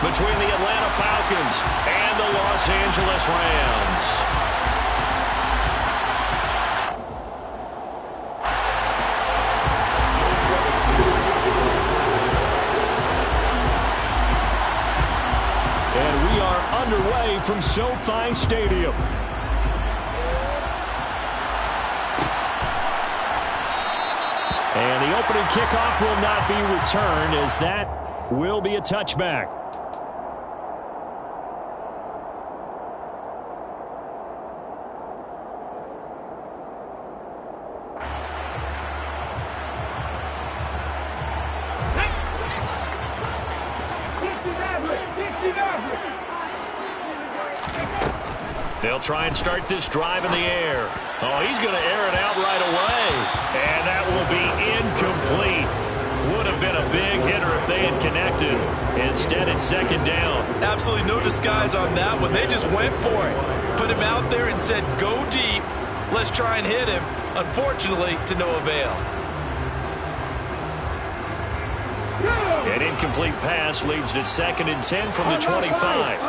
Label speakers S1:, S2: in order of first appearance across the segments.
S1: between the Atlanta Falcons and the Los Angeles Rams. And we are underway from SoFi Stadium. And the opening kickoff will not be returned, as that will be a touchback. They'll try and start this drive in the air. Oh, he's going to air it out right away. And that will be incomplete. Would have been a big hitter if they had connected. Instead, it's second down.
S2: Absolutely no disguise on that one. They just went for it. Put him out there and said, go deep. Let's try and hit him. Unfortunately, to no avail.
S1: An incomplete pass leads to 2nd and 10 from the 25.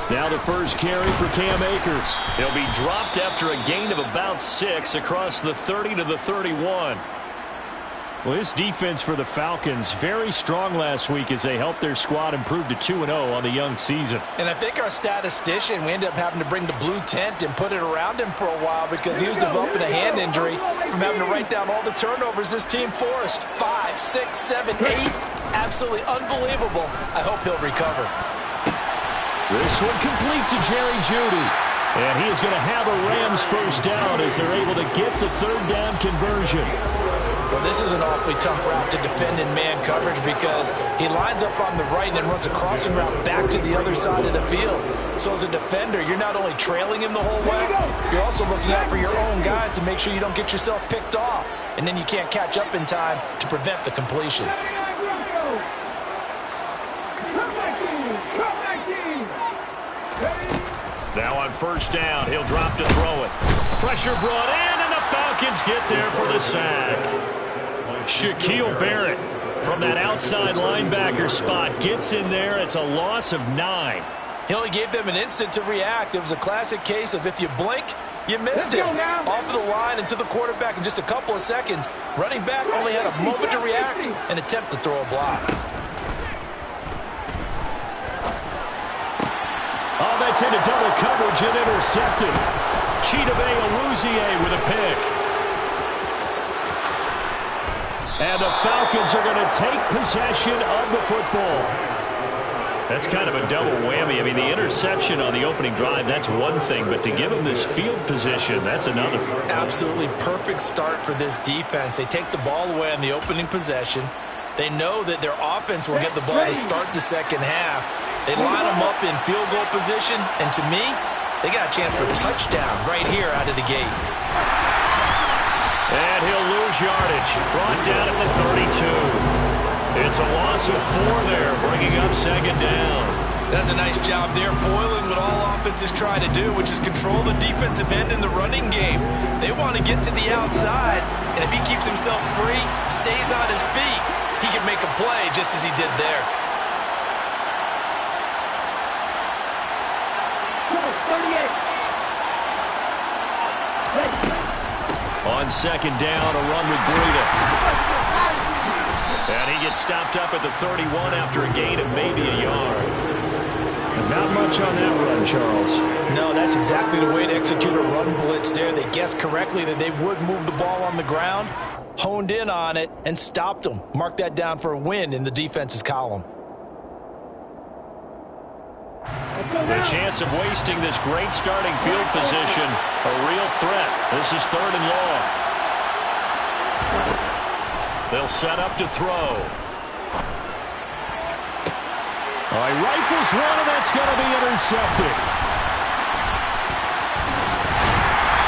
S1: Now the first carry for Cam Akers. He'll be dropped after a gain of about 6 across the 30 to the 31. Well, this defense for the Falcons, very strong last week as they helped their squad improve to 2-0 on the young season.
S2: And I think our statistician, we ended up having to bring the blue tent and put it around him for a while because he was developing a hand injury from having to write down all the turnovers this team forced. 5, 6, 7, 8. Absolutely unbelievable. I hope he'll recover.
S1: This one complete to Jerry Jeudy. And he is going to have a Rams first down as they're able to get the 3rd down conversion.
S2: Well, this is an awfully tough route to defend in man coverage because he lines up on the right and then runs a crossing route back to the other side of the field. So as a defender, you're not only trailing him the whole way, you're also looking out for your own guys to make sure you don't get yourself picked off. And then you can't catch up in time to prevent the completion.
S1: Now on first down, he'll drop to throw it. Pressure brought in, and the Falcons get there for the sack. Shaquille Barrett from that outside linebacker spot gets in there. It's a loss of 9.
S2: He only gave them an instant to react. It was a classic case of if you blink, you missed it. Off of the line and to the quarterback in just a couple of seconds. Running back only had a moment to react and attempt to throw a block.
S1: Oh, that's into double coverage and intercepted. Chidobe Awuzie with a pick. And the Falcons are going to take possession of the football. That's kind of a double whammy. I mean, the interception on the opening drive, that's one thing. But to give them this field position, that's another.
S2: Absolutely perfect start for this defense. They take the ball away on the opening possession. They know that their offense will get the ball to start the second half. They line them up in field goal position, and to me, they got a chance for a touchdown right here out of the gate.
S1: And he'll lose yardage. Brought down at the 32. It's a loss of 4 there, bringing up 2nd down.
S2: That's a nice job there, foiling what all offenses try to do, which is control the defensive end in the running game. They want to get to the outside, and if he keeps himself free, stays on his feet, he can make a play just as he did there.
S1: On 2nd down, a run with Breida. And he gets stopped up at the 31 after a gain of maybe a yard. There's not much on that run, Charles.
S2: No, that's exactly the way to execute a run blitz there. They guessed correctly that they would move the ball on the ground, honed in on it, and stopped them. Mark that down for a win in the defense's column.
S1: The chance of wasting this great starting field position, a real threat. This is 3rd and long. They'll set up to throw. All right, rifles one, and that's going to be intercepted.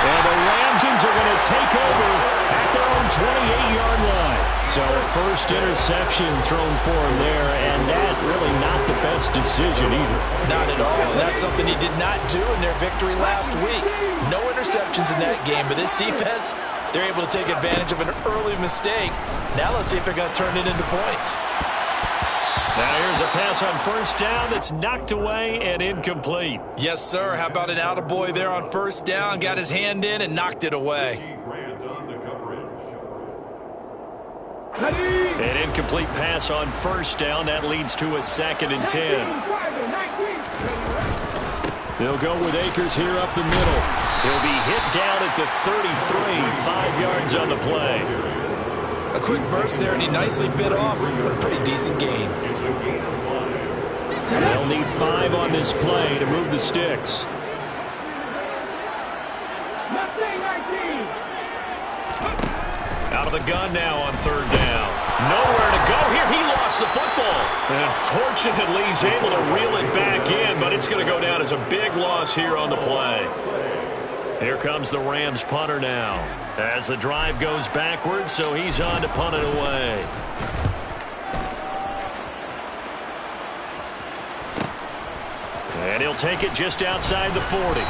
S1: And the Ramsons are going to take over at their own 28-yard line. So a first interception thrown for him there, and that really not the best decision either.
S2: Not at all. And that's something he did not do in their victory last week. No interceptions in that game, but this defense, they're able to take advantage of an early mistake. Now let's see if they're going to turn it into points.
S1: Now here's a pass on first down that's knocked away and incomplete.
S2: Yes, sir. How about an attaboy there on first down? Got his hand in and knocked it away.
S1: An incomplete pass on first down. That leads to a 2nd and 10. They'll go with Akers here up the middle. He'll be hit down at the 33, 5 yards on the play.
S2: A quick burst there, and he nicely bit off. A pretty decent gain.
S1: They'll need 5 on this play to move the sticks. Out of the gun now on third down. Nowhere to go here. He lost the football. And fortunately, he's able to reel it back in, but it's going to go down as a big loss here on the play. Here comes the Rams punter now as the drive goes backwards, so he's on to punt it away. And he'll take it just outside the 40.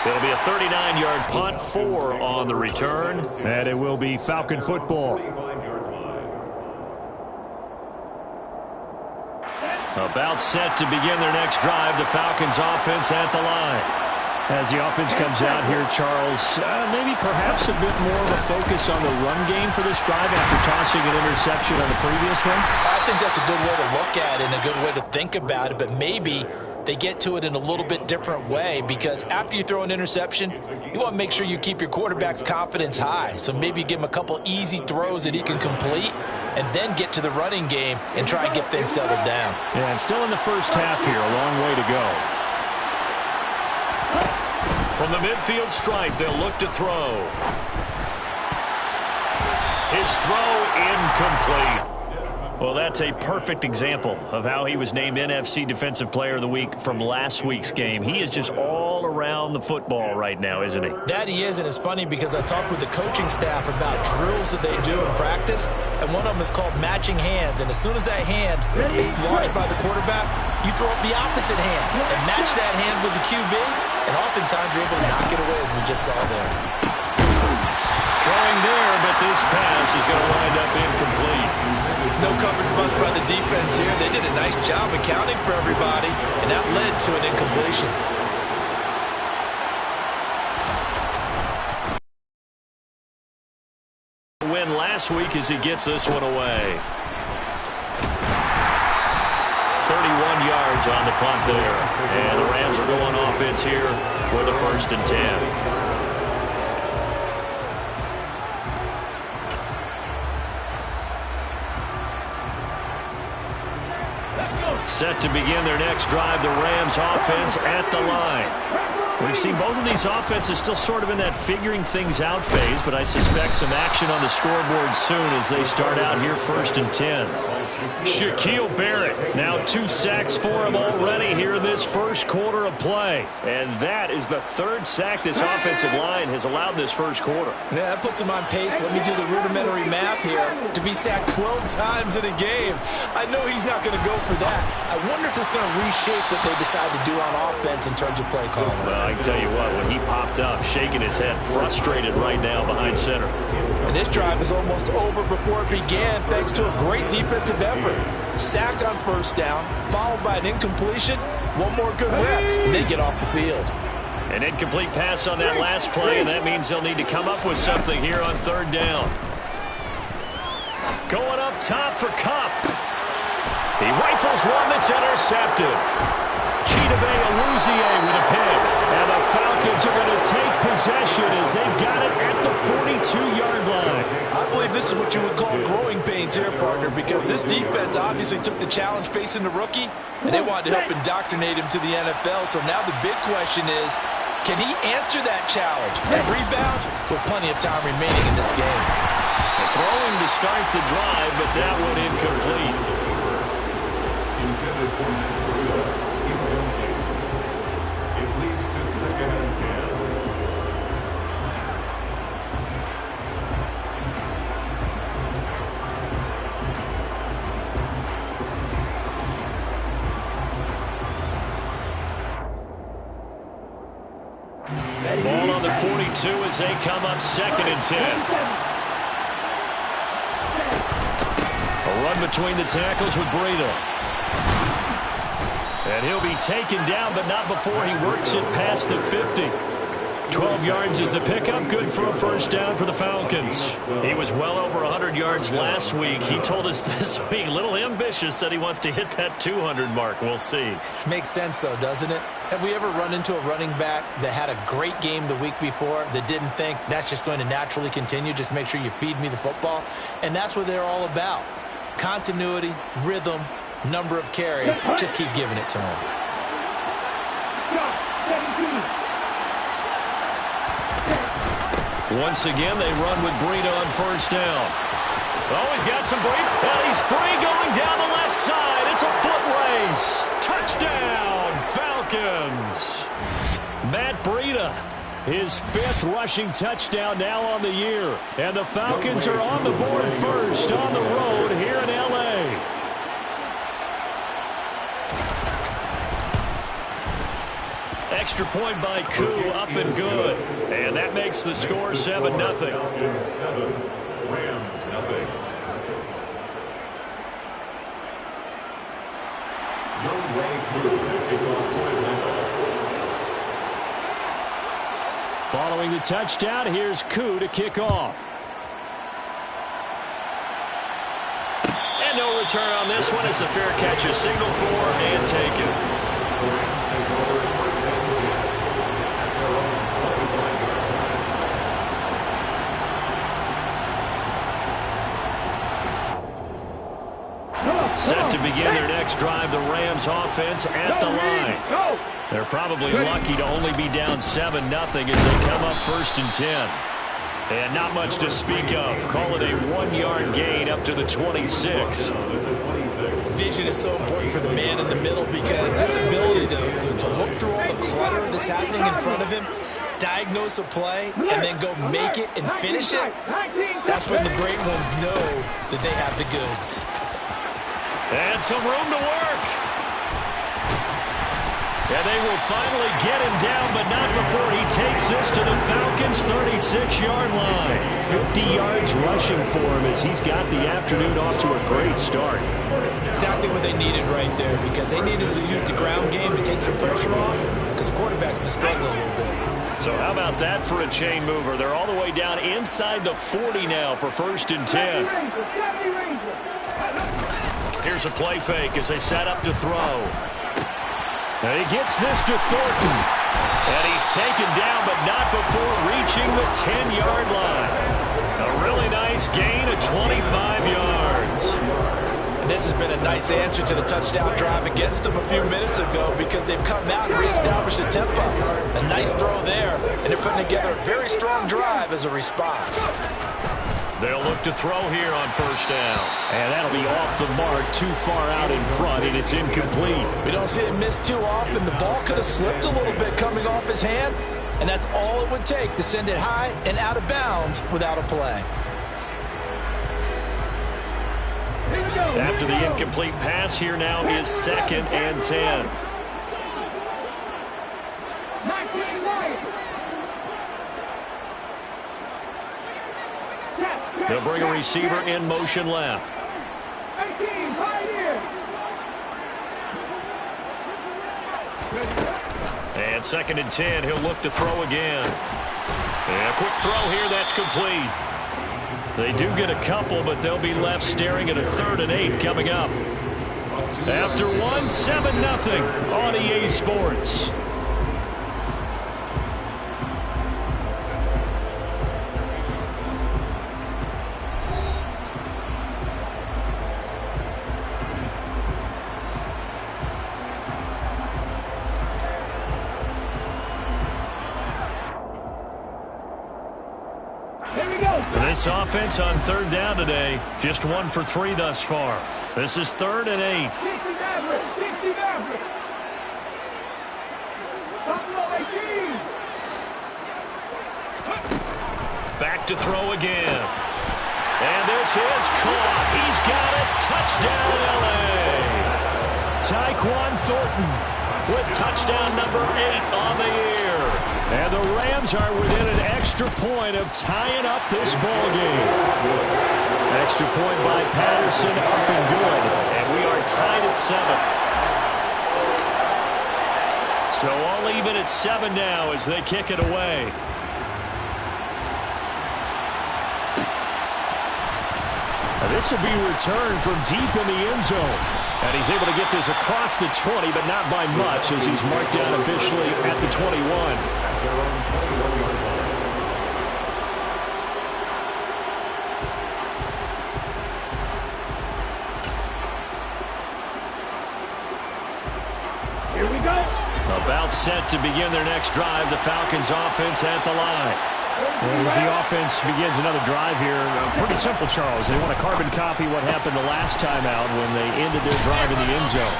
S1: It'll be a 39-yard punt, 4 on the return, and it will be Falcon football. About set to begin their next drive, the Falcons offense at the line. As the offense comes out here, Charles, maybe perhaps a bit more of a focus on the run game for this drive after tossing an interception on the previous one?
S2: I think that's a good way to look at it and a good way to think about it, but maybe they get to it in a little bit different way, because after you throw an interception, you want to make sure you keep your quarterback's confidence high. So maybe give him a couple easy throws that he can complete and then get to the running game and try and get things settled down.
S1: Yeah, and still in the first half here, a long way to go. From the midfield stripe, they'll look to throw. His throw incomplete. Well, that's a perfect example of how he was named NFC Defensive Player of the Week from last week's game. He is just all around the football right now, isn't he?
S2: That he is, and it's funny because I talked with the coaching staff about drills that they do in practice, and one of them is called matching hands. And as soon as that hand is launched by the quarterback, you throw up the opposite hand and match that hand with the QB, and oftentimes you're able to knock it away, as we just saw there.
S1: Throwing there, but this pass is going to wind up incomplete.
S2: No coverage bust by the defense here. They did a nice job accounting for everybody, and that led to an incompletion.
S1: Win last week as he gets this one away. 31 yards on the punt there. And the Rams are going offense here with a 1st and 10. Set to begin their next drive, the Rams offense at the line. We've seen both of these offenses still sort of in that figuring things out phase, but I suspect some action on the scoreboard soon as they start out here 1st and 10. Shaquille Barrett, now 2 sacks for him already here in this first quarter of play. And that is the 3rd sack this offensive line has allowed this first quarter.
S2: Yeah, that puts him on pace. Let me do the rudimentary math here. To be sacked 12 times in a game, I know he's not going to go for that. I wonder if it's going to reshape what they decide to do on offense in terms of play calling.
S1: Well, I can tell you what, when he popped up, shaking his head, frustrated right now behind center.
S2: And this drive is almost over before it began, thanks to a great defensive effort. Sack on first down, followed by an incompletion, one more good rep, and they get off the field.
S1: An incomplete pass on that last play, and that means they'll need to come up with something here on 3rd down. Going up top for Kupp. He rifles one that's intercepted. Chidobe Awuzie with a pick. And the Falcons are going to take possession as they've got it at the 42-yard line.
S2: I believe this is what you would call growing pains here, partner, because this defense obviously took the challenge facing the rookie, and they wanted to help indoctrinate him to the NFL. So now the big question is, can he answer that challenge and rebound with plenty of time remaining in this game?
S1: Throwing to start the drive, but that one incomplete.
S3: Intended for incomplete. It leads to 2nd and 10.
S1: and 2 as they come up 2nd and 10. A run between the tackles with Breida. And he'll be taken down, but not before he works it past the 50. 12 yards is the pickup. Good for a first down for the Falcons. He was well over 100 yards last week. He told us this week, a little ambitious, said he wants to hit that 200 mark. We'll see.
S2: Makes sense, though, doesn't it? Have we ever run into a running back that had a great game the week before that didn't think that's just going to naturally continue? Just make sure you feed me the football. And that's what they're all about. Continuity, rhythm, number of carries. Just keep giving it to him.
S1: Once again, they run with Breida on first down. Oh, he's got some break, and he's free going down the left side. It's a foot race. Touchdown, Falcons. Matt Breida, his 5th rushing touchdown now on the year. And the Falcons are on the board first on the road here in L.A. Extra point by Koo, up and good. And that makes the score 7-0.
S3: Falcons 7, Rams nothing. No way Koo to kick off point.
S1: Following the touchdown, here's Koo to kick off. And no return on this one. It's a fair catch, a signal for and taken.
S3: Rams take over first and 10 at their own 25 yard line.
S1: Set to begin their next drive, the Rams offense at the line. They're probably lucky to only be down 7-0 as they come up 1st and 10. And not much to speak of. Call it a 1-yard gain up to the 26.
S2: Vision is so important for the man in the middle because his ability to look through all the clutter that's happening in front of him, diagnose a play, and then go make it and finish it, that's when the great ones know that they have the goods.
S1: And some room to work. And they will finally get him down, but not before he takes this to the Falcons' 36-yard line. 50 yards rushing for him as he's got the afternoon off to a great start.
S2: Exactly what they needed right there because they needed to use the ground game to take some pressure off because the quarterback's been struggling a little bit.
S1: So how about that for a chain mover? They're all the way down inside the 40 now for 1st and 10. Here's a play fake as they set up to throw. And he gets this to Thornton. And he's taken down, but not before reaching the 10-yard line. A really nice gain of 25 yards.
S2: And this has been a nice answer to the touchdown drive against them a few minutes ago because they've come out and reestablished the tempo. A nice throw there, and they're putting together a very strong drive as a response.
S1: They'll look to throw here on first down. And that'll be off the mark, too far out in front, and it's incomplete.
S2: We don't see him miss too often. The ball could have slipped a little bit coming off his hand, and that's all it would take to send it high and out of bounds without a play.
S1: After the incomplete pass, here now is 2nd and 10. They'll bring a receiver in motion left. And 2nd and 10, he'll look to throw again. And a quick throw here, that's complete. They do get a couple, but they'll be left staring at a 3rd and 8 coming up. After one, 7-0 on EA Sports. This offense on 3rd down today, just 1 for 3 thus far. This is 3rd and 8. Back to throw again. And this is caught. He's got it. Touchdown, L.A. Tyquan Thornton with touchdown number 8 on the year. And the Rams are within an extra point of tying up this ball game. Extra point by Patterson, up and good. And we are tied at 7. So all even at 7 now as they kick it away. Now this will be returned from deep in the end zone. And he's able to get this across the 20, but not by much as he's marked down officially at the 21.
S3: Here we go.
S1: About set to begin their next drive, the Falcons offense at the line. And as the offense begins another drive here, pretty simple, Charles. They want to carbon copy what happened the last time out when they ended their drive in the end zone.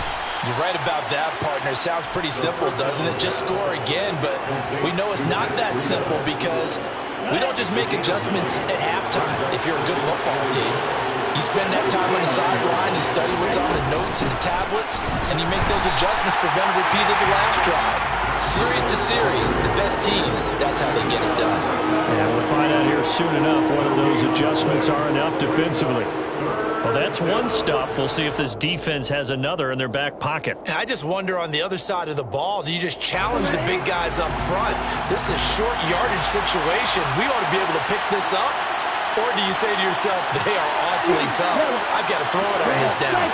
S2: You're right about that, partner. Sounds pretty simple, doesn't it? Just score again, but we know it's not that simple because we don't just make adjustments at halftime if you're a good football team. You spend that time on the sideline, you study what's on the notes and the tablets, and you make those adjustments, prevent a repeat of the last drive. Series to series, the best teams, that's how they get it done.
S1: Yeah, we'll find out here soon enough whether those adjustments are enough defensively. Well, that's one stuff. We'll see if this defense has another in their back pocket.
S2: And I just wonder on the other side of the ball, do you just challenge the big guys up front? This is a short yardage situation. We ought to be able to pick this up. Or do you say to yourself, they are awfully tough. I've got to throw it on this down.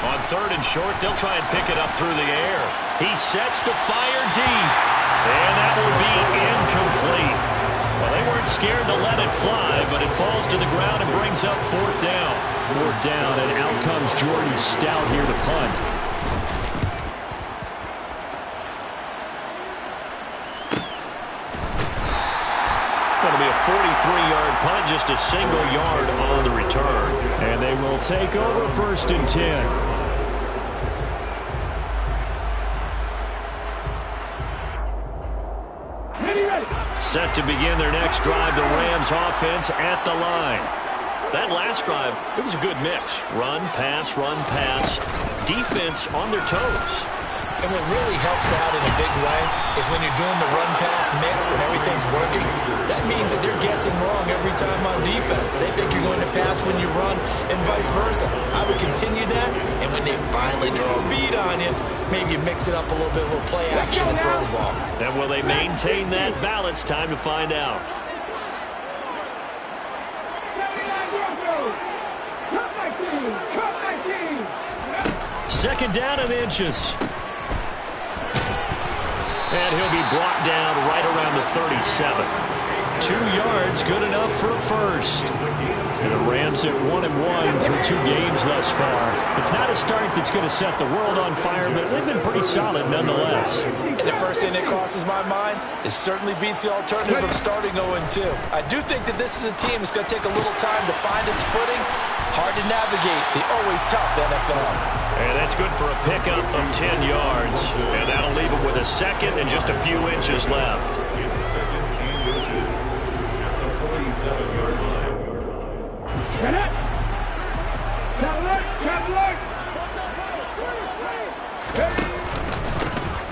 S1: On 3rd and short, they'll try and pick it up through the air. He sets to fire deep. And that will be incomplete. Well, they weren't scared to let it fly, but it falls to the ground and brings up 4th down. 4th down, and out comes Jordan Stout here to punt. Going to be a 43-yard punt, just a single yard on the return. And they will take over 1st and 10. Set to begin their next drive, the Rams offense at the line. That last drive, it was a good mix. Run, pass, defense on their toes.
S2: And what really helps out in a big way is when you're doing the run-pass mix and everything's working, that means that they're guessing wrong every time on defense. They think you're going to pass when you run and vice versa. I would continue that, and when they finally draw a bead on you, maybe you mix it up a little bit, a little play action and throw the ball.
S1: And will they maintain that balance? Time to find out. Second down and inches. And he'll be brought down right around the 37. 2 yards, good enough for a first. And the Rams at 1-1 through 2 games thus far. It's not a start that's going to set the world on fire, but they've been pretty solid nonetheless.
S2: And the first thing that crosses my mind, it certainly beats the alternative of starting 0-2. I do think that this is a team that's going to take a little time to find its footing. Hard to navigate the always tough NFL.
S1: And that's good for a pickup of 10 yards. And that'll leave him with a second and just a few inches left.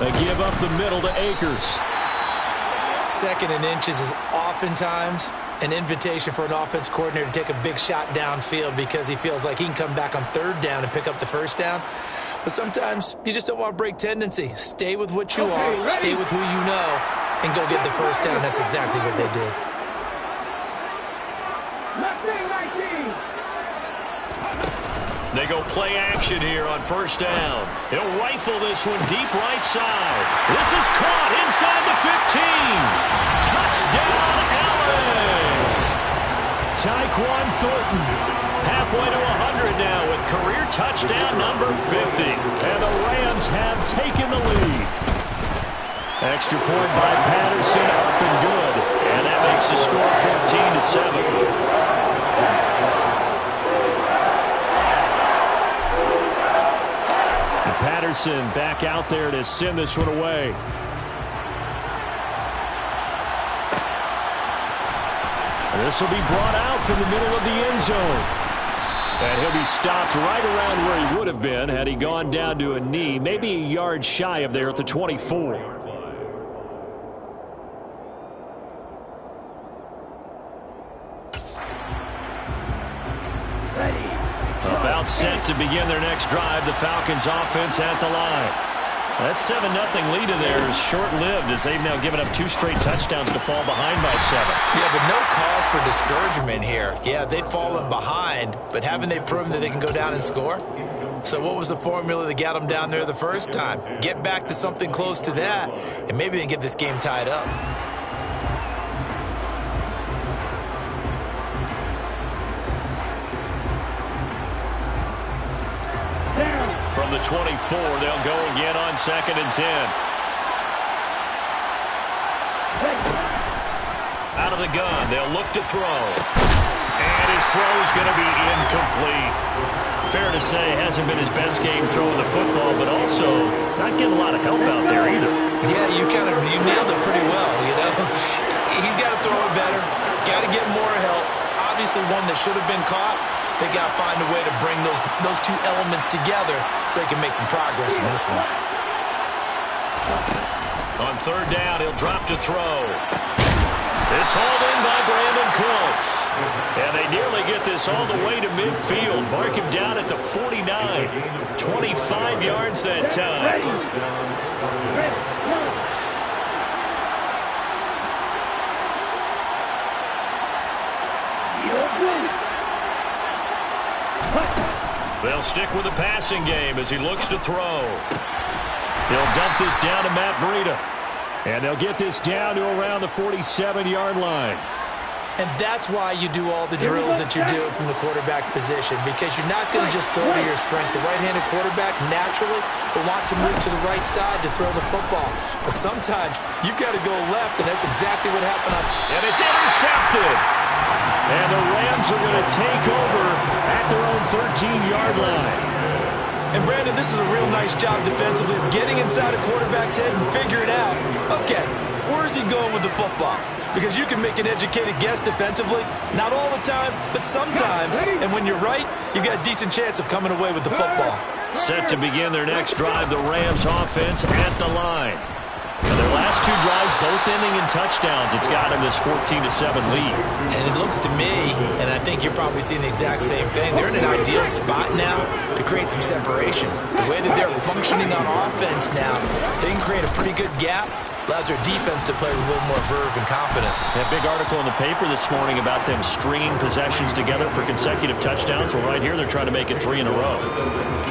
S1: They give up the middle to Akers.
S2: 2nd and inches is oftentimes an invitation for an offense coordinator to take a big shot downfield because he feels like he can come back on 3rd down and pick up the first down. But sometimes you just don't want to break tendency. Stay with what you are, stay with who you know, and go get the first down. That's exactly what they did.
S1: They go play action here on 1st down. He'll rifle this one deep right side. This is caught inside the 15. Touchdown, LA! Tyquan Thornton halfway to 100 now with career touchdown number 50. And the Rams have taken the lead. Extra point by Patterson, up and good. And that makes the score 14-7. Patterson back out there to send this one away. This will be brought out from the middle of the end zone. And he'll be stopped right around where he would have been had he gone down to a knee, maybe a yard shy of there at the 24. About set to begin their next drive, the Falcons offense at the line. That 7-0 lead in there is short-lived as they've now given up 2 straight touchdowns to fall behind by 7.
S2: Yeah, but no cause for discouragement here. Yeah, they've fallen behind, but haven't they proven that they can go down and score? So what was the formula that got them down there the first time? Get back to something close to that, and maybe they can get this game tied up.
S1: From the 24, they'll go again on 2nd and 10. Out of the gun, they'll look to throw. And his throw is going to be incomplete. Fair to say, hasn't been his best game throwing the football, but also not getting a lot of help out there either.
S2: Yeah, you nailed it pretty well, you know. He's got to throw it better, got to get more help. Obviously one that should have been caught. They got to find a way to bring those 2 elements together so they can make some progress in this one.
S1: On 3rd down, he'll drop to throw. It's hauled in by Brandon Cooks. And they nearly get this all the way to midfield. Mark him down at the 49. 25 yards that time. They'll stick with the passing game as he looks to throw. He'll dump this down to Matt Breida. And they'll get this down to around the 47-yard line.
S2: And that's why you do all the drills that you're doing from the quarterback position, because you're not going to just throw to your strength. The right-handed quarterback naturally will want to move to the right side to throw the football. But sometimes you've got to go left, and that's exactly what happened.
S1: And it's intercepted. And the Rams are going to take over at their own 13-yard line.
S2: And, Brandon, this is a real nice job defensively of getting inside a quarterback's head and figuring out, okay, where's he going with the football? Because you can make an educated guess defensively, not all the time, but sometimes. And when you're right, you've got a decent chance of coming away with the football.
S1: Set to begin their next drive, the Rams offense at the line. And their last 2 drives, both ending in touchdowns. It's got them this 14-7 lead.
S2: And it looks to me, and I think you're probably seeing the exact same thing, they're in an ideal spot now to create some separation. The way that they're functioning on offense now, they can create a pretty good gap. Allows their defense to play with a little more verve and confidence.
S1: That big article in the paper this morning about them stringing possessions together for consecutive touchdowns. Well, right here, they're trying to make it 3 in a row.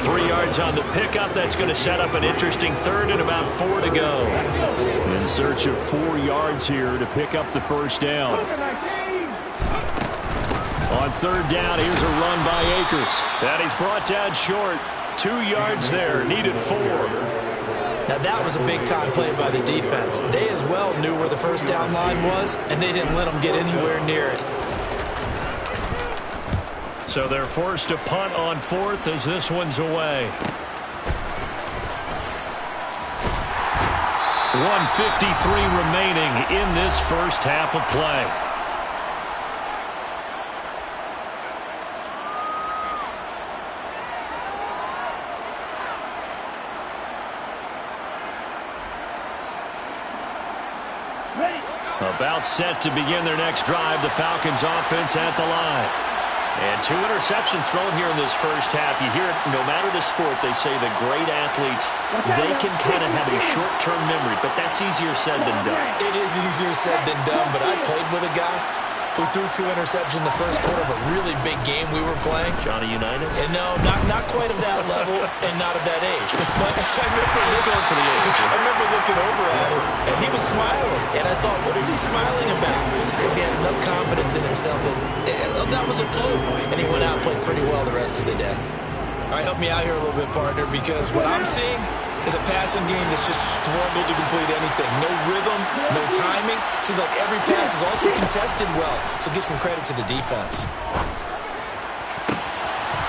S1: 3 yards on the pickup. That's going to set up an interesting 3rd and about 4 to go. In search of 4 yards here to pick up the first down. On 3rd down, here's a run by Akers. And he's brought down short. 2 yards there. Needed 4.
S2: Now, that was a big-time play by the defense. They as well knew where the first down line was, and they didn't let them get anywhere near it.
S1: So they're forced to punt on 4th as this one's away. 1:53 remaining in this first half of play. About set to begin their next drive, the Falcons offense at the line. And 2 interceptions thrown here in this first half. You hear it, no matter the sport, they say the great athletes, they can kind of have a short-term memory, but that's easier said than done.
S2: It is easier said than done, but I played with a guy who threw 2 interceptions in the first quarter of a really big game we were playing.
S1: Johnny Unitas?
S2: And no, not quite of that level and not of that age. But I remember looking over at him, and he was smiling. And I thought, what is he smiling about? It's because he had enough confidence in himself that was a fluke. And he went out and played pretty well the rest of the day. All right, help me out here a little bit, partner, because what I'm seeing is a passing game that's just struggled to complete anything. No rhythm, no timing. Seems like every pass is also contested well, so give some credit to the defense.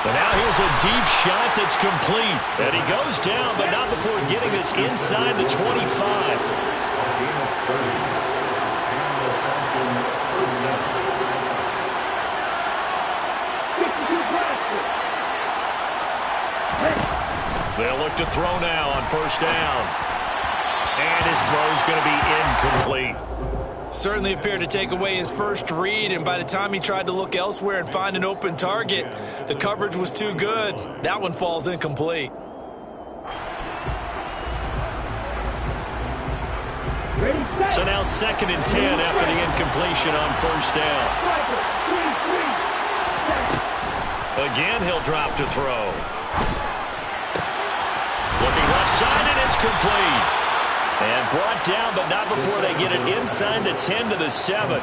S1: But now here's a deep shot that's complete. And he goes down, but not before getting this inside the 25. They'll look to throw now on first down. And his throw's going to be incomplete.
S2: Certainly appeared to take away his first read, and by the time he tried to look elsewhere and find an open target, the coverage was too good. That one falls incomplete.
S1: So now 2nd and 10 after the incompletion on first down. Again, he'll drop to throw. Looking left side, and it's complete. And brought down, but not before they get it inside the 10 to the 7.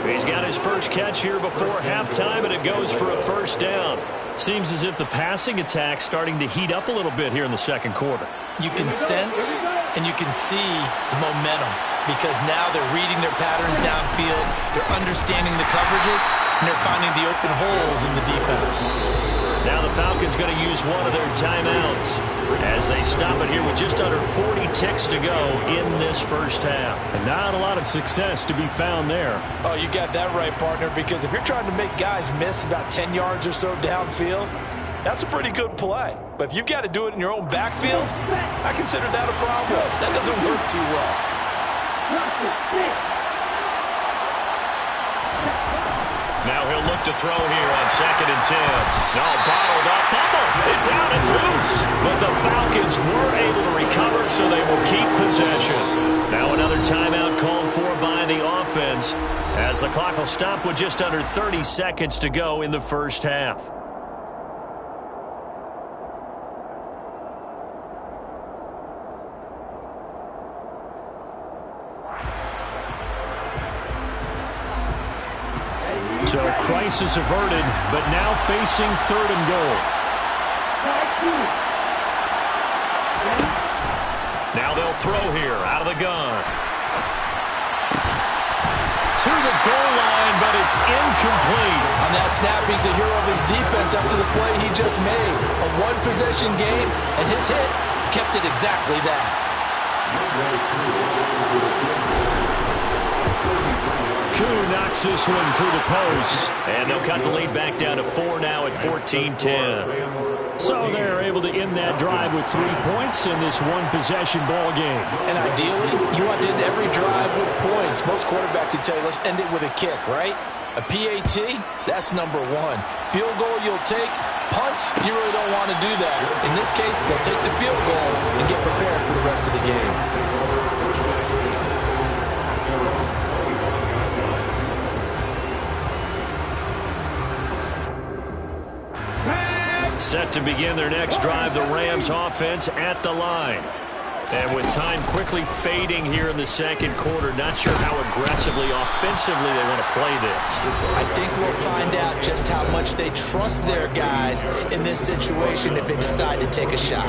S1: He's got his first catch here before halftime, and it goes for a first down. Seems as if the passing attack's starting to heat up a little bit here in the second quarter.
S2: You can sense and you can see the momentum because now they're reading their patterns downfield, they're understanding the coverages, and they're finding the open holes in the defense.
S1: Now the Falcons going to use one of their timeouts as they stop it here with just under 40 ticks to go in this first half. And not a lot of success to be found there.
S2: Oh, you got that right, partner, because if you're trying to make guys miss about 10 yards or so downfield, that's a pretty good play. But if you've got to do it in your own backfield, I consider that a problem. That doesn't work too well.
S1: Now he'll look to throw here on 2nd and 10. No, bottled up, fumble. It's out, it's loose. But the Falcons were able to recover, so they will keep possession. Now another timeout called for by the offense as the clock will stop with just under 30 seconds to go in the first half. So crisis averted, but now facing 3rd and goal. Now they'll throw here out of the gun. To the goal line, but it's incomplete.
S2: On that snap, he's a hero of his defense up to the play he just made. A one-possession game, and his hit kept it exactly that.
S1: Koo knocks this one through the post. And they'll cut the lead back down to 4 now at 14-10. So they're able to end that drive with 3 points in this one-possession ball game.
S2: And ideally, you want to end every drive with points. Most quarterbacks would tell you, let's end it with a kick, right? A PAT, that's number 1. Field goal you'll take. Punts, you really don't want to do that. In this case, they'll take the field goal and get prepared for the rest of the game.
S1: Set to begin their next drive, the Rams offense at the line. And with time quickly fading here in the second quarter, not sure how aggressively, offensively they want to play this.
S2: I think we'll find out just how much they trust their guys in this situation if they decide to take a shot.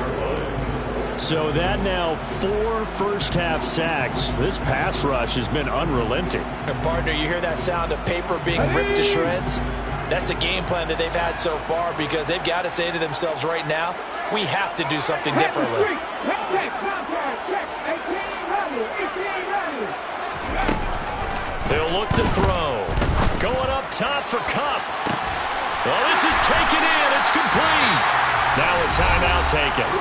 S1: So that now 4 first-half sacks. This pass rush has been unrelenting.
S2: And partner, you hear that sound of paper being ripped to shreds? That's the game plan that they've had so far because they've got to say to themselves right now, we have to do something differently.
S1: They'll look to throw. Going up top for Kupp. Well, this is taken in. It's complete. Now a timeout taken.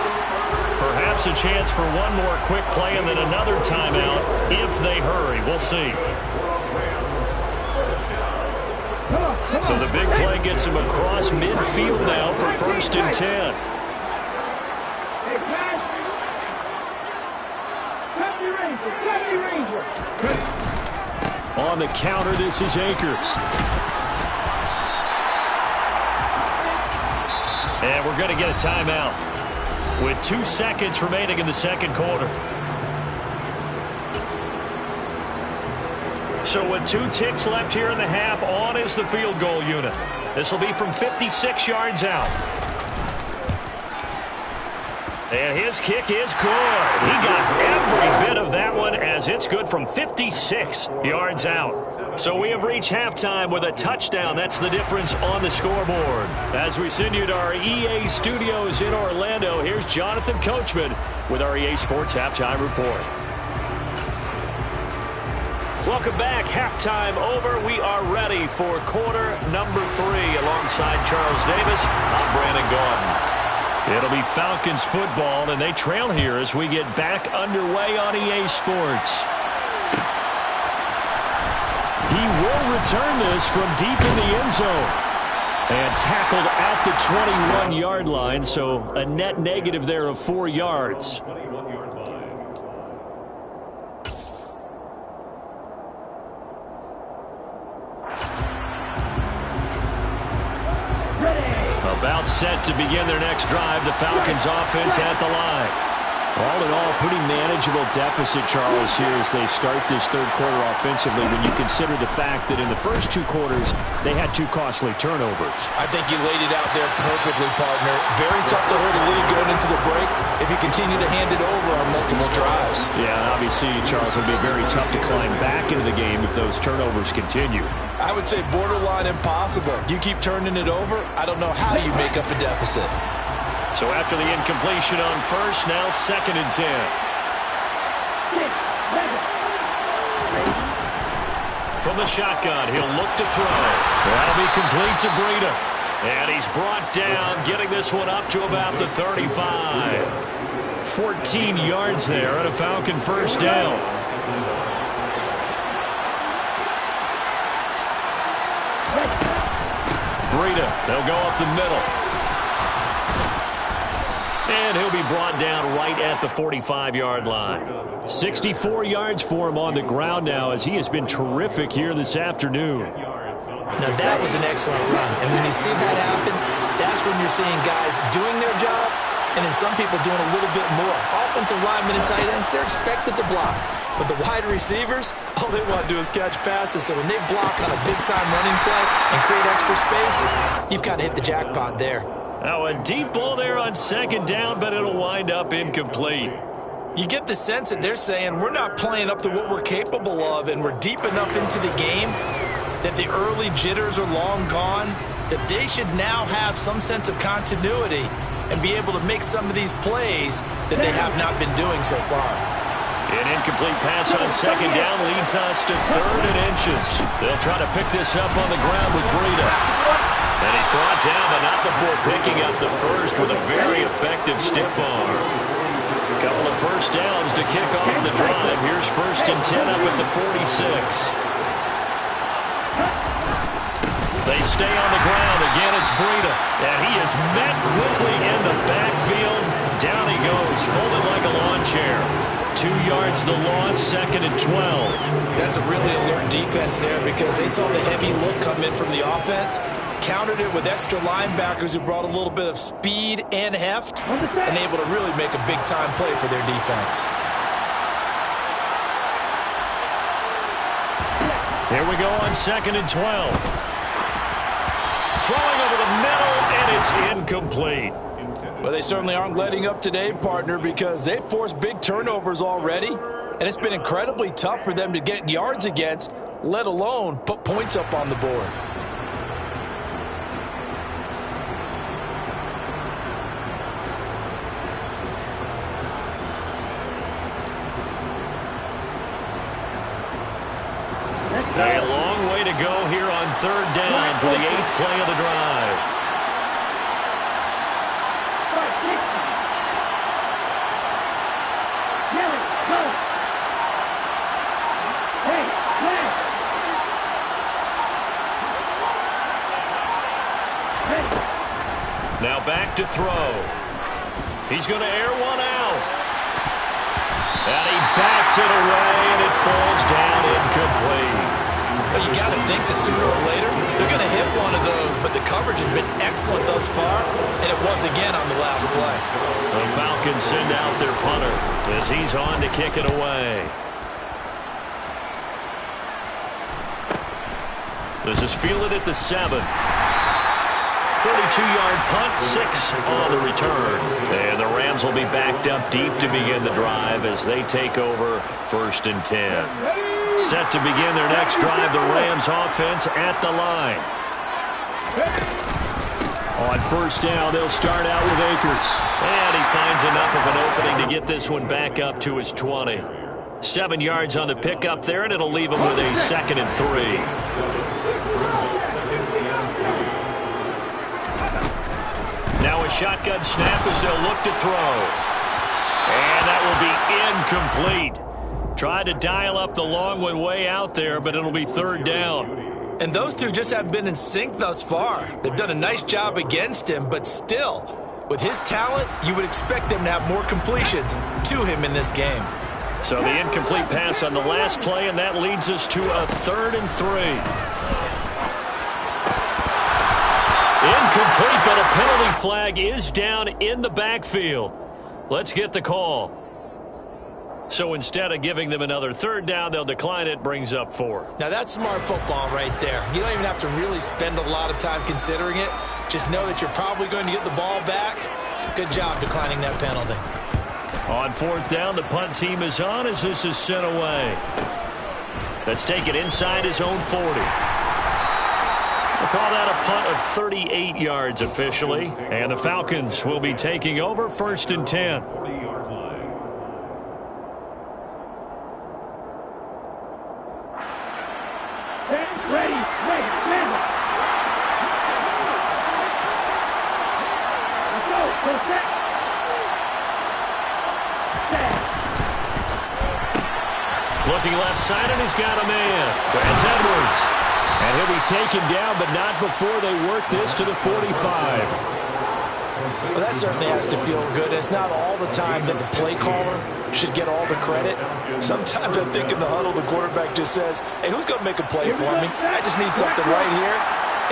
S1: Perhaps a chance for one more quick play and then another timeout if they hurry. We'll see. So the big play gets him across midfield now for 1st and 10. On the counter, this is Akers. And we're going to get a timeout with 2 seconds remaining in the second quarter. So with 2 ticks left here in the half, on is the field goal unit. This will be from 56 yards out. And his kick is good. He got every bit of that one as it's good from 56 yards out. So we have reached halftime with a touchdown. That's the difference on the scoreboard. As we send you to our EA studios in Orlando, here's Jonathan Coachman with our EA Sports Halftime Report. Welcome back. Halftime over. We are ready for quarter number 3 alongside Charles Davis. I'm Brandon Gaudin. It'll be Falcons football, and they trail here as we get back underway on EA Sports. He will return this from deep in the end zone. And tackled at the 21-yard line, so a net negative there of 4 yards. About set to begin their next drive, the Falcons offense at the line. All in all, pretty manageable deficit, Charles, here as they start this third quarter offensively when you consider the fact that in the first 2 quarters, they had 2 costly turnovers.
S2: I think you laid it out there perfectly, partner. Very tough to hold a lead going into the break if you continue to hand it over on multiple drives.
S1: Yeah, obviously, Charles, it'll be very tough to climb back into the game if those turnovers continue.
S2: I would say borderline impossible. You keep turning it over, I don't know how you make up a deficit.
S1: So after the incompletion on first, now 2nd and 10. From the shotgun, he'll look to throw. That'll be complete to Breida. And he's brought down, getting this one up to about the 35. 14 yards there and a Falcon first down. Breida, they'll go up the middle. And he'll be brought down right at the 45-yard line. 64 yards for him on the ground now as he has been terrific here this afternoon.
S2: Now that was an excellent run. And when you see that happen, that's when you're seeing guys doing their job and then some people doing a little bit more. Offensive linemen and tight ends, they're expected to block. But the wide receivers, all they want to do is catch passes. So when they block on a big-time running play and create extra space, you've kind of hit the jackpot there.
S1: Now a deep ball there on 2nd down, but it'll wind up incomplete.
S2: You get the sense that they're saying we're not playing up to what we're capable of, and we're deep enough into the game that the early jitters are long gone, that they should now have some sense of continuity and be able to make some of these plays that they have not been doing so far.
S1: An incomplete pass on 2nd down leads us to 3rd and inches. They'll try to pick this up on the ground with Breida. And he's brought down, but not before picking up the first with a very effective stiff arm. A couple of first downs to kick off the drive. Here's 1st and 10 up at the 46. They stay on the ground. Again, it's Breida. And he is met quickly in the backfield. Down he goes, folded like a lawn chair. 2 yards the loss, 2nd and 12.
S2: That's a really alert defense there because they saw the heavy look come in from the offense, countered it with extra linebackers who brought a little bit of speed and heft, and able to really make a big-time play for their defense.
S1: Here we go on 2nd and 12. Throwing over the middle, and it's incomplete.
S2: Well, they certainly aren't letting up today, partner, because they've forced big turnovers already, and it's been incredibly tough for them to get yards against, let alone put points up on the board.
S1: A long way to go here on 3rd down for the 8th play of the drive. Now back to throw. He's going to air one out. And he bats it away, and it falls down incomplete.
S2: Well, you got to think that sooner or later they're going to hit one of those, but the coverage has been excellent thus far, and it was again on the last play.
S1: The Falcons send out their punter as he's on to kick it away. This is fielded at the 7. 42-yard punt, 6 on the return. And the Rams will be backed up deep to begin the drive as they take over 1st and 10. Set to begin their next drive, the Rams offense at the line. On 1st down, they'll start out with Akers. And he finds enough of an opening to get this one back up to his 20. 7 yards on the pickup there, and it'll leave him with a 2nd and 3. Now a shotgun snap as they'll look to throw. And that will be incomplete. Tried to dial up the long one way out there, but it'll be third down.
S2: And those two just haven't been in sync thus far. They've done a nice job against him, but still, with his talent, you would expect them to have more completions to him in this game.
S1: So the incomplete pass on the last play, and that leads us to a 3rd and 3. Incomplete, but a penalty flag is down in the backfield. Let's get the call. So instead of giving them another 3rd down, they'll decline it, brings up 4.
S2: Now that's smart football right there. You don't even have to really spend a lot of time considering it. Just know that you're probably going to get the ball back. Good job declining that penalty.
S1: On 4th down, the punt team is on as this is sent away. Let's take it inside his own 40. We'll call that a punt of 38 yards officially. And the Falcons will be taking over 1st and 10. Looking left side, and he's got a man. That's Edwards. And he'll be taken down, but not before they work this to the 45.
S2: Well, that certainly has to feel good. It's not all the time that the play caller should get all the credit. Sometimes I think in the huddle, the quarterback just says, hey, who's going to make a play for me? I just need something right here.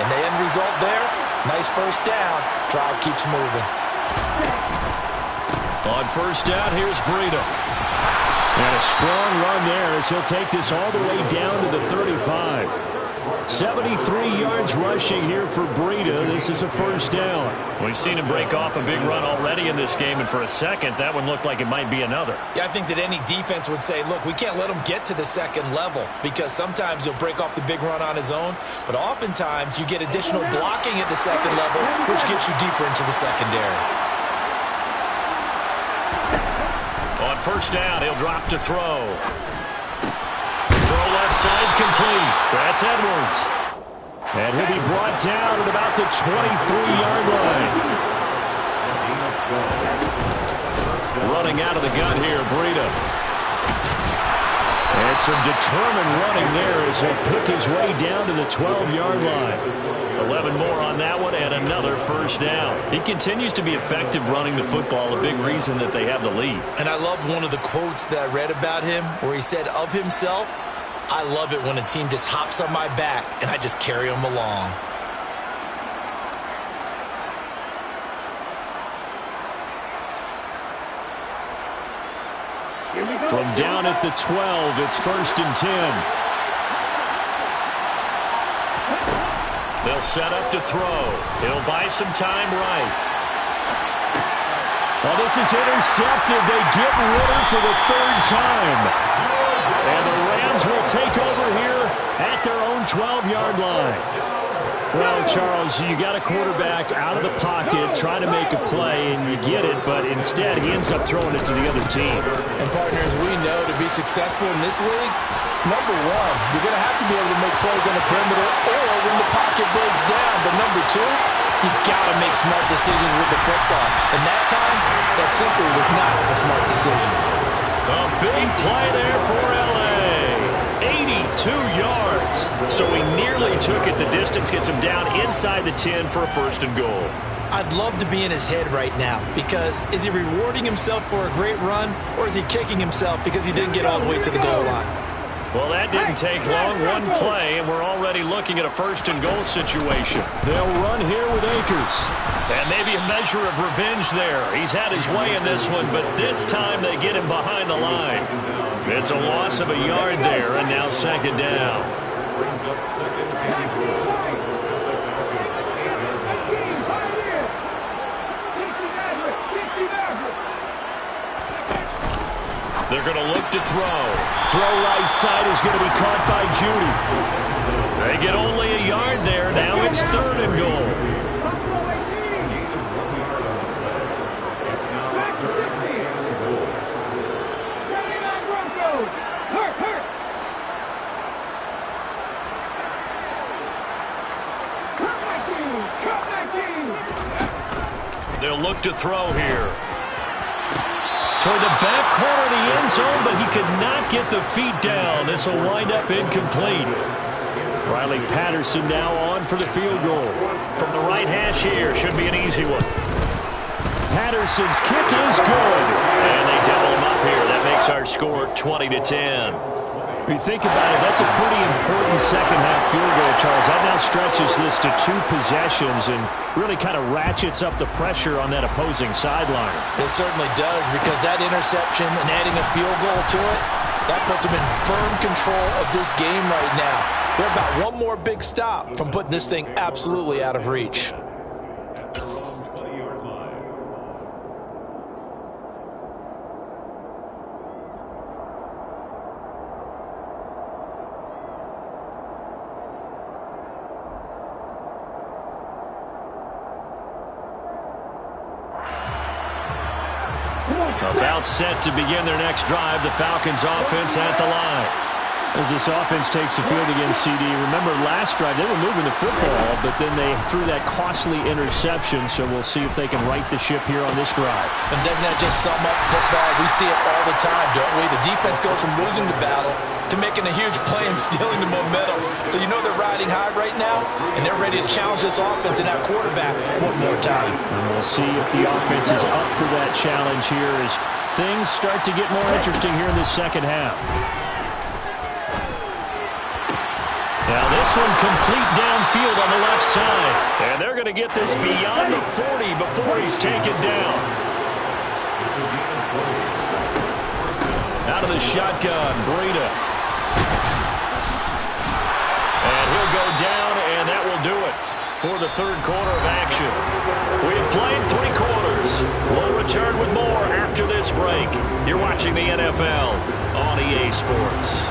S2: And the end result there, nice 1st down. Drive keeps moving.
S1: On 1st down, here's Breida. And a strong run there as he'll take this all the way down to the 35. 73 yards rushing here for Breida. This is a 1st down. We've seen him break off a big run already in this game, and for a second, that one looked like it might be another.
S2: Yeah, I think that any defense would say, look, we can't let him get to the 2nd level because sometimes he'll break off the big run on his own, but oftentimes you get additional blocking at the 2nd level, which gets you deeper into the secondary.
S1: On 1st down, he'll drop to throw. Throw left side complete. That's Edwards. And he'll be brought down at about the 23-yard line. Running out of the gun here, Breida. And some determined running there as he'll pick his way down to the 12-yard line. 11 more on that one and another 1st down. He continues to be effective running the football, a big reason that they have the lead.
S2: And I love one of the quotes that I read about him where he said of himself, I love it when a team just hops on my back and I just carry them along.
S1: From down at the 12, it's 1st and 10. They'll set up to throw. He'll buy some time right. Well, this is intercepted. They get Ritter for the 3rd time. And the Rams will take over here at their own 12-yard line. Well, Charles, you got a quarterback out of the pocket trying to make a play, and you get it, but instead he ends up throwing it to the other team.
S2: And partners, we know to be successful in this league, number one, you're going to have to be able to make plays on the perimeter or when the pocket breaks down. But number two, you've got to make smart decisions with the football. And that time, that simply was not a smart decision.
S1: A big play there for L.A. 82 yards. So he nearly took it the distance, gets him down inside the 10 for a 1st and goal.
S2: I'd love to be in his head right now because is he rewarding himself for a great run or is he kicking himself because he didn't get all the way to the goal line?
S1: Well, that didn't take long. One play, and we're already looking at a 1st and goal situation. They'll run here with Akers. And maybe a measure of revenge there. He's had his way in this one, but this time they get him behind the line. It's a loss of a yard there, and now 2nd down.
S3: Brings up 2nd and goal.
S1: They're going to look to throw. Throw right side is going to be caught by Judy. They get only a yard there. Now it's 3rd and goal. They'll look to throw here. Toward the back corner of the end zone, but he could not get the feet down. This will wind up incomplete. Riley Patterson now on for the field goal. From the right hash here, should be an easy one. Patterson's kick is good. And they double him up here. That makes our score 20-10. When you think about it, that's a pretty important second-half field goal, Charles. That now stretches this to 2 possessions and really kind of ratchets up the pressure on that opposing sideline.
S2: It certainly does, because that interception and adding a field goal to it, that puts them in firm control of this game right now. They're about one more big stop from putting this thing absolutely out of reach.
S1: About set to begin their next drive, the Falcons offense at the line. As this offense takes the field against CD, remember last drive they were moving the football, but then they threw that costly interception, so we'll see if they can right the ship here on this drive.
S2: And doesn't that just sum up football? We see it all the time, don't we? The defense goes from losing the battle to making a huge play and stealing the momentum. So you know they're riding high right now, and they're ready to challenge this offense and that quarterback one more time.
S1: And we'll see if the offense is up for that challenge here as things start to get more interesting here in this second half. Now this one complete downfield on the left side. And they're going to get this beyond the 40 before he's taken down. Out of the shotgun, Breida. And he'll go down, and that will do it for the third quarter of action. We've played 3 quarters. We'll return with more after this break. You're watching the NFL on EA Sports.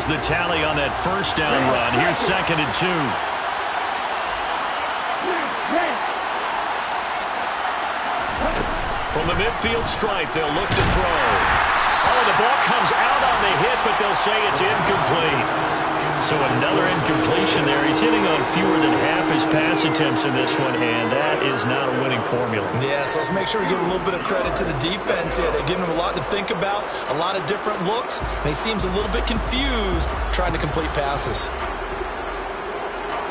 S1: The tally on that first down run. Here's 2nd and 2. From the midfield stripe, they'll look to throw. Oh, the ball comes out on the hit, but they'll say it's incomplete. So another incompletion there. He's hitting on fewer than half his pass attempts in this one, and that is not a winning formula.
S2: Yeah, so let's make sure we give a little bit of credit to the defense here. They're giving him a lot to think about, a lot of different looks, and he seems a little bit confused trying to complete passes.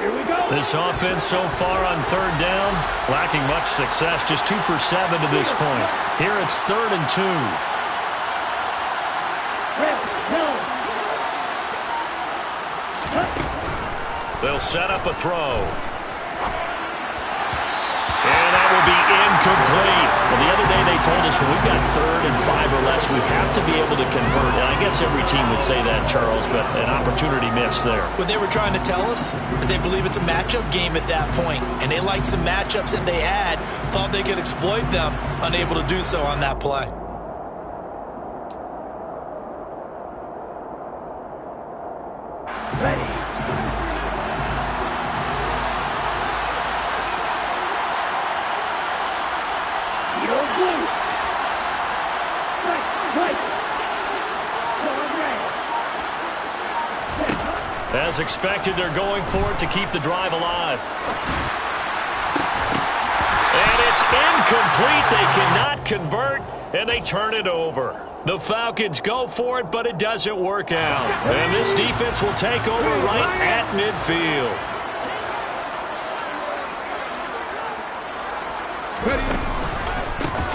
S1: Here we go. This offense so far on 3rd down, lacking much success, just 2 for 7 to this point. Here it's 3rd and 2. They'll set up a throw. And that will be incomplete. Well, the other day they told us when we've got 3rd and 5 or less, we have to be able to convert. And I guess every team would say that, Charles, but an opportunity missed there.
S2: What they were trying to tell us is they believe it's a matchup game at that point, and they liked some matchups that they had, thought they could exploit them, unable to do so on that play.
S4: Ready.
S1: As expected, they're going for it to keep the drive alive. And it's incomplete. They cannot convert, and they turn it over. The Falcons go for it, but it doesn't work out. And this defense will take over right at midfield.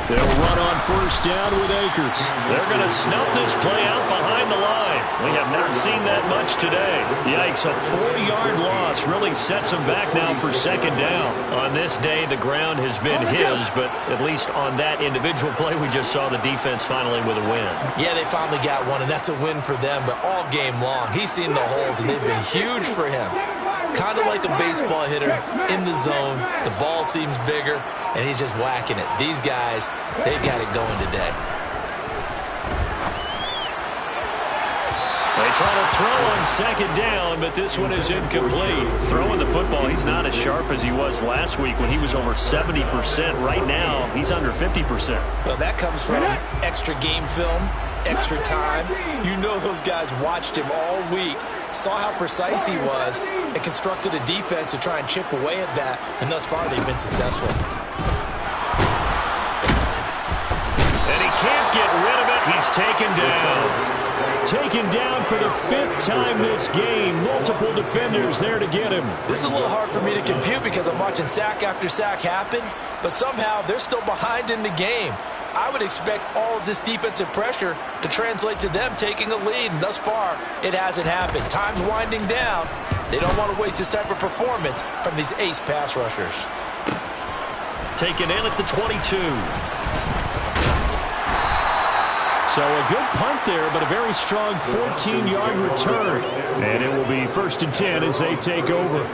S1: They'll run on 1st down with Akers. They're going to snuff this play out behind the line. We have not seen that much today. Yikes, a 4-yard loss really sets them back now for 2nd down. On this day, the ground has been his, but at least on that individual play, we just saw the defense finally with a win.
S2: Yeah, they finally got one, and that's a win for them, but all game long, he's seen the holes, and they've been huge for him. Kind of like a baseball hitter in the zone. The ball seems bigger, and he's just whacking it. These guys, they've got it going today.
S1: They try to throw on second down, but this one is incomplete. Throwing the football, he's not as sharp as he was last week when he was over 70%. Right now, he's under 50%.
S2: Well, that comes from extra game film, extra time. You know those guys watched him all week, saw how precise he was, and constructed a defense to try and chip away at that, and thus far they've been successful.
S1: And he can't get rid of it. He's taken down. Taken down for the 5th time this game. Multiple defenders there to get him.
S2: This is a little hard for me to compute because I'm watching sack after sack happen, but somehow they're still behind in the game. I would expect all of this defensive pressure to translate to them taking a lead, and thus far, it hasn't happened. Time's winding down. They don't want to waste this type of performance from these ace pass rushers.
S1: Taken in at the 22. So a good punt there, but a very strong 14-yard return. And it will be 1st and 10 as they take over.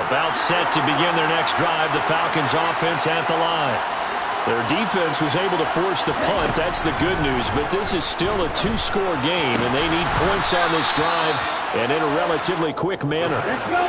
S1: About set to begin their next drive, the Falcons offense at the line. Their defense was able to force the punt. That's the good news, but this is still a 2-score game, and they need points on this drive and in a relatively quick manner.
S4: Let's go.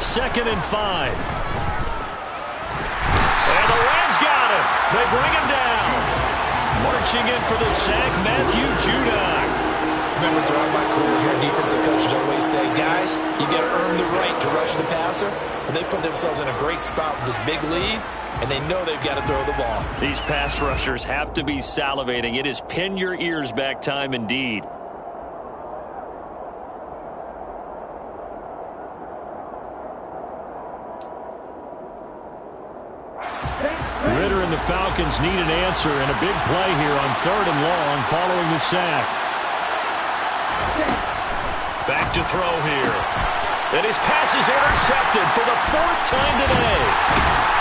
S1: Second and 5. And the Rams got him. They bring him down. Marching in for the sack, Matthew Judon.
S2: Remember throughout my career here, defensive coaches always say, guys, you got to earn the right to rush the passer. Well, they put themselves in a great spot with this big lead, and they know they've got to throw the ball.
S1: These pass rushers have to be salivating. It is pin your ears back time indeed. Ritter and the Falcons need an answer, and a big play here on 3rd and long following the sack. Back to throw here. And his pass is intercepted for the 4th time today.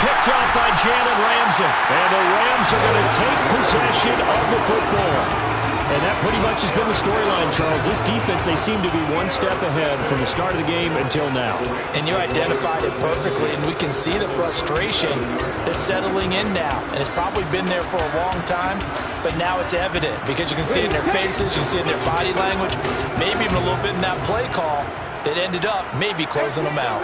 S1: Picked off by Jalen Ramsey. And the Rams are going to take possession of the football. And that pretty much has been the storyline, Charles. This defense, they seem to be one step ahead from the start of the game until now.
S2: And you identified it perfectly, and we can see the frustration that's settling in now. And it's probably been there for a long time, but now it's evident because you can see it in their faces, you can see it in their body language, maybe even a little bit in that play call that ended up maybe closing them out.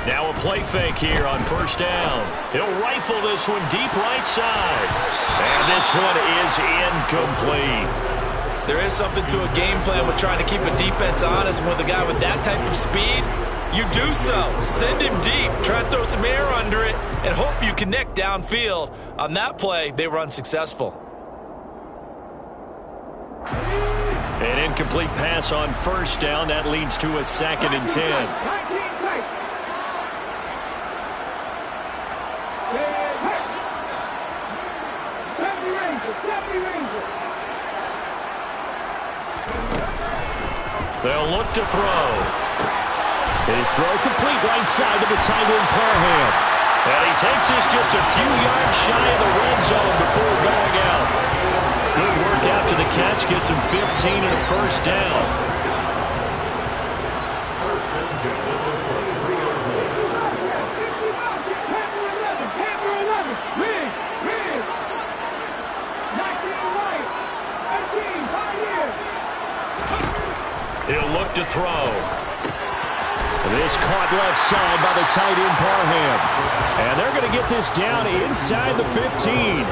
S1: Now a play fake here on 1st down. He'll rifle this one deep right side. And this one is incomplete.
S2: There is something to a game plan with trying to keep a defense honest. And with a guy with that type of speed, you do so. Send him deep. Try and throw some air under it and hope you connect downfield. On that play, they were unsuccessful.
S1: An incomplete pass on 1st down. That leads to a 2nd and 10. They'll look to throw. His throw complete right side to the tight end Parham. And he takes this just a few yards shy of the red zone before going out. Good work after the catch. Gets him 15 and a 1st down. He'll look to throw. This caught left side by the tight end Parham. And they're going to get this down inside the 15.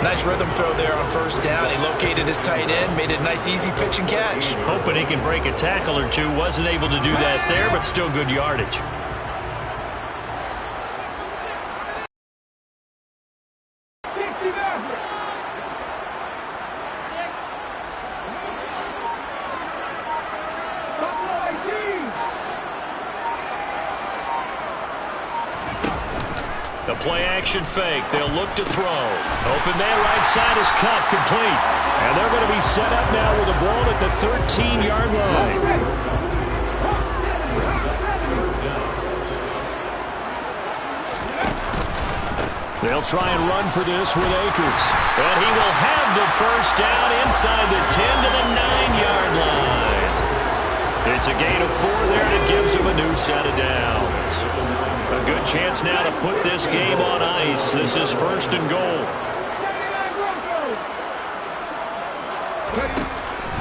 S2: Nice rhythm throw there on 1st down. He located his tight end, made it a nice easy pitch and catch.
S1: Hoping he can break a tackle or two. Wasn't able to do that there, but still good yardage. play action fake. They'll look to throw. Open man right side is cut, complete. And they're going to be set up now with the ball at the 13-yard line. They'll try and run for this with Akers. And he will have the first down inside the 10 to the 9-yard line. It's a gain of 4 there, and it gives him a new set of downs. A good chance now to put this game on ice. This is first and goal.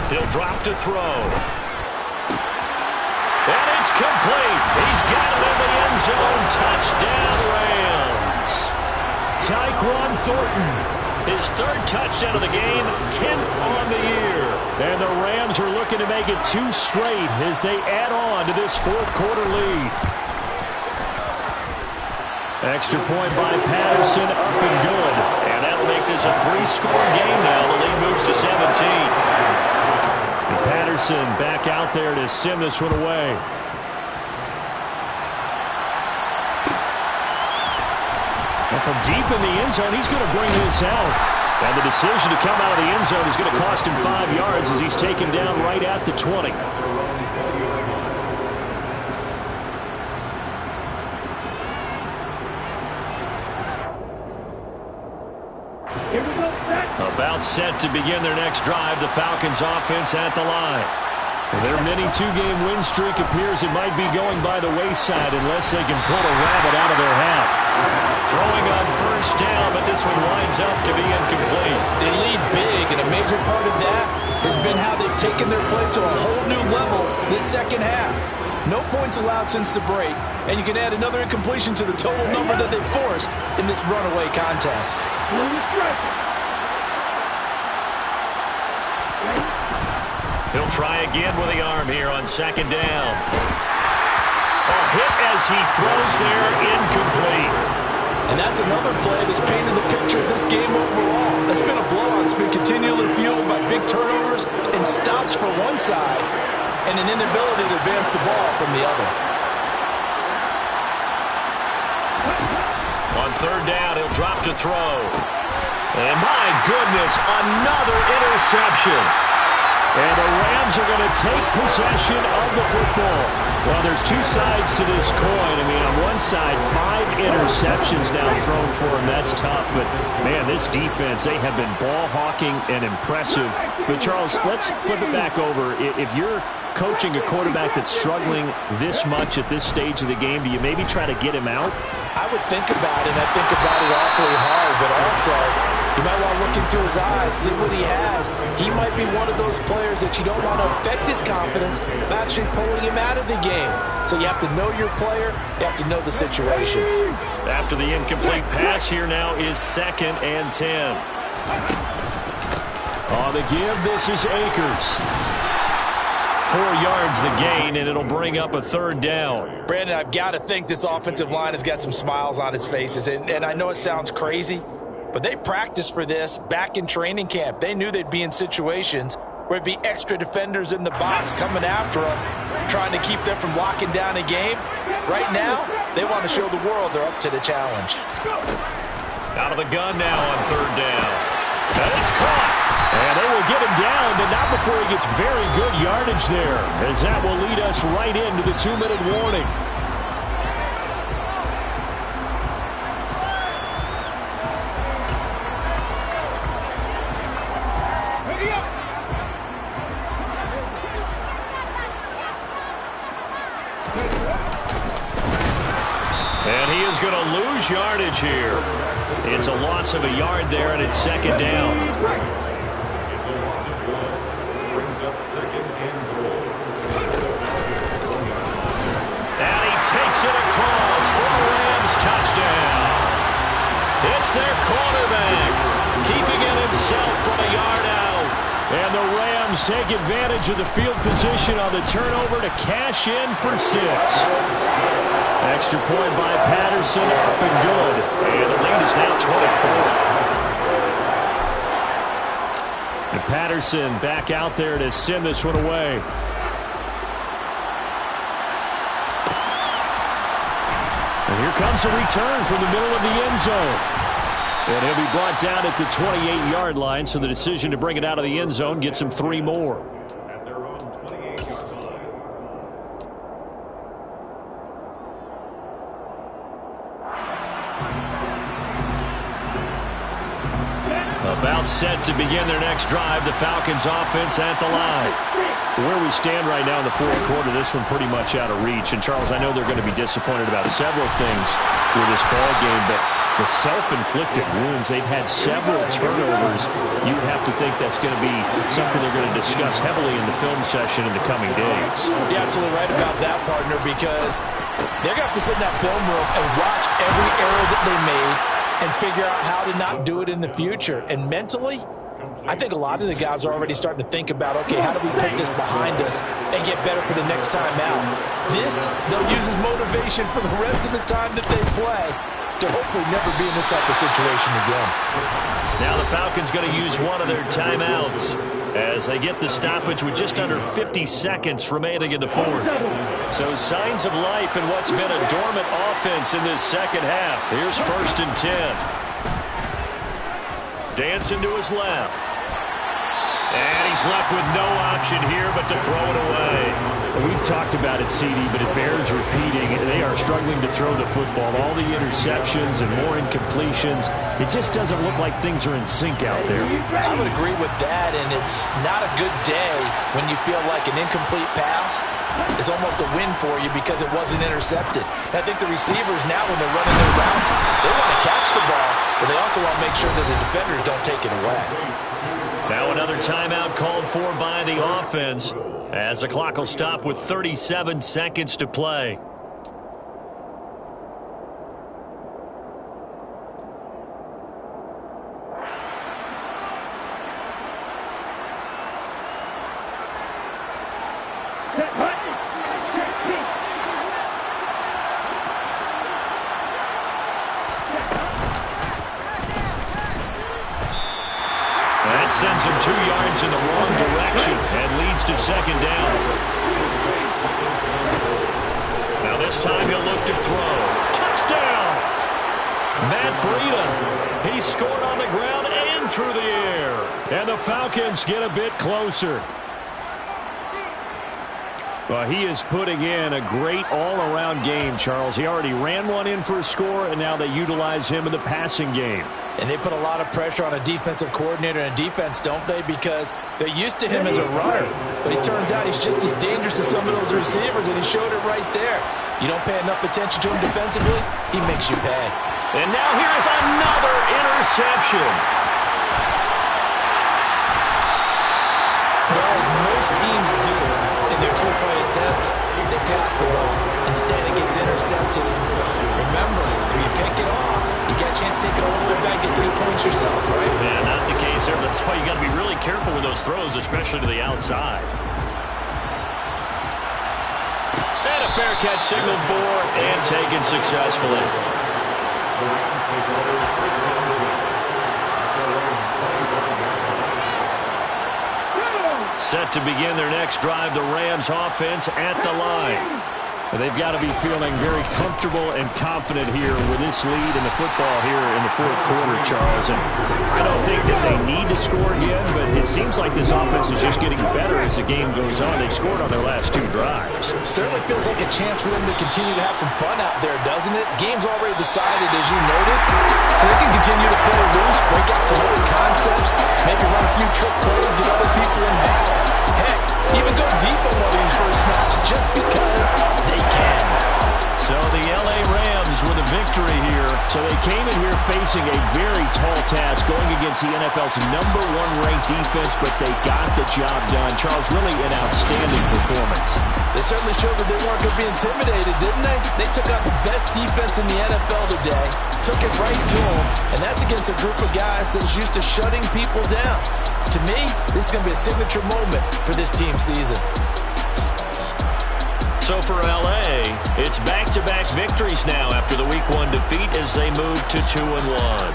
S1: He'll drop to throw. And it's complete. He's got it in the end zone. Touchdown, Rams. Tyquan Thornton, his 3rd touchdown of the game, 10th on the year. And the Rams are looking to make it 2 straight as they add on to this 4th quarter lead. Extra point by Patterson, up and good. And that'll make this a 3-score game now. The lead moves to 17. And Patterson back out there to send this one away. And from deep in the end zone, he's going to bring this out. And the decision to come out of the end zone is going to cost him 5 yards as he's taken down right at the 20. About set to begin their next drive, the Falcons offense at the line. Their mini 2-game win streak appears it might be going by the wayside unless they can pull a rabbit out of their hat. Throwing on first down, but this one winds up to be incomplete.
S2: They lead big, and a major part of that has been how they've taken their play to a whole new level this second half. No points allowed since the break, and you can add another incompletion to the total number that they forced in this runaway contest.
S1: He'll try again with the arm here on second down. A hit as he throws there, incomplete.
S2: And that's another play that's painted the picture of this game overall. That's been a blowout. It's been continually fueled by big turnovers and stops for one side and an inability to advance the ball from the other.
S1: On third down, he'll drop to throw. And my goodness, another interception. And the Rams are going to take possession of the football. Well, there's 2 sides to this coin. I mean, on one side, 5 interceptions now thrown for him. That's tough. But, man, this defense, they have been ball hawking and impressive. But, Charles, let's flip it back over. If you're coaching a quarterback that's struggling this much at this stage of the game, do you maybe try to get him out?
S2: I would think about it, and I think about it awfully hard. But also, you might want to look into his eyes, see what he has. He might be one of those players that you don't want to affect his confidence by actually pulling him out of the game. So you have to know your player. You have to know the situation.
S1: After the incomplete pass, here now is 2nd and 10. On the give, this is Akers. 4 yards the gain, and it'll bring up a 3rd down.
S2: Brandon, I've got to think this offensive line has got some smiles on its faces. And I know it sounds crazy, but they practiced for this back in training camp. They knew they'd be in situations where it'd be extra defenders in the box coming after them, trying to keep them from locking down a game. Right now, they want to show the world they're up to the challenge.
S1: Out of the gun now on 3rd down. And it's caught. And they will get him down, but not before he gets very good yardage there, as that will lead us right into the 2-minute warning. And he is going to lose yardage here. It's a loss of a yard there, and it's 2nd down.
S3: It's a loss of 1. Brings up 2nd and goal.
S1: And he takes it across for a Rams touchdown. It's their quarterback, keeping it himself from a yard out. And the Rams take advantage of the field position on the turnover to cash in for 6. Extra point by Patterson, up and good. And the lead is now 24. And Patterson back out there to send this one away. here comes a return from the middle of the end zone. And he'll be brought down at the 28-yard line, so the decision to bring it out of the end zone gets him 3 more.
S3: At their own 28-yard line.
S1: About set to begin their next drive, the Falcons offense at the line. Where we stand right now in the fourth quarter, this one pretty much out of reach. And, Charles, I know they're going to be disappointed about several things with this ball game, but the self-inflicted wounds, they've had several turnovers. You would have to think that's going to be something they're going to discuss heavily in the film session in the coming days.
S2: You're absolutely right about that, partner, because they're going to have to sit in that film room and watch every error that they made and figure out how to not do it in the future. And mentally, I think a lot of the guys are already starting to think about, okay, how do we put this behind us and get better for the next time out? This, they'll use as motivation for the rest of the time that they play to hopefully never be in this type of situation again.
S1: Now the Falcons going to use one of their timeouts as they get the stoppage with just under 50 seconds remaining in the fourth. So signs of life in what's been a dormant offense in this second half. Here's 1st and 10. Dancing to his left. And he's left with no option here but to throw it away. We've talked about it, CD, but it bears repeating. They are struggling to throw the football. All the interceptions and more incompletions. It just doesn't look like things are in sync out there.
S2: I would agree with that, and it's not a good day when you feel like an incomplete pass is almost a win for you because it wasn't intercepted. And I think the receivers now, when they're running their routes, they want to catch the ball, but they also want to make sure that the defenders don't take it away.
S1: Now another timeout called for by the offense as the clock will stop with 37 seconds to play. That sends him 2 yards in the wrong direction and leads to 2nd down. Now this time he'll look to throw. Touchdown! Matt Breida. He scored on the ground and through the air. And the Falcons get a bit closer. Well, he is putting in a great all-around game, Charles. He already ran one in for a score, and now they utilize him in the passing game.
S2: And they put a lot of pressure on a defensive coordinator and defense, don't they? Because they're used to him as a runner. But it turns out he's just as dangerous as some of those receivers, and he showed it right there. You don't pay enough attention to him defensively, he makes you pay.
S1: And now here is another interception.
S4: Well, as most teams do in their two-point attempt, they pass the ball. Instead, it gets intercepted. And remember, if you pick it off, you get a chance to take it all the way back, get 2 points yourself, right?
S1: Yeah, not the case there. That's why you got to be really careful with those throws, especially to the outside. And a fair catch signaled for and taken successfully. Set to begin their next drive, the Rams offense at the line. They've got to be feeling very comfortable and confident here with this lead in the football here in the fourth quarter, Charles. And I don't think that they need to score again, but it seems like this offense is just getting better as the game goes on. They've scored on their last 2 drives.
S2: It certainly feels like a chance for them to continue to have some fun out there, doesn't it? Game's already decided, as you noted, so they can continue to play loose, break out some other concepts, maybe run a few trick plays, get other people involved. Heck, even go deep on one of these first snaps just because they can.
S1: So the L.A. Rams with a victory here. So they came in here facing a very tall task going against the NFL's #1 ranked defense, but they got the job done. Charles, really an outstanding performance.
S2: They certainly showed that they weren't going to be intimidated, didn't they? They took out the best defense in the NFL today, took it right to them, and that's against a group of guys that is used to shutting people down. To me, this is going to be a signature moment for this team's season.
S1: So for L.A., it's back-to-back victories now after the Week 1 defeat as they move to 2-1.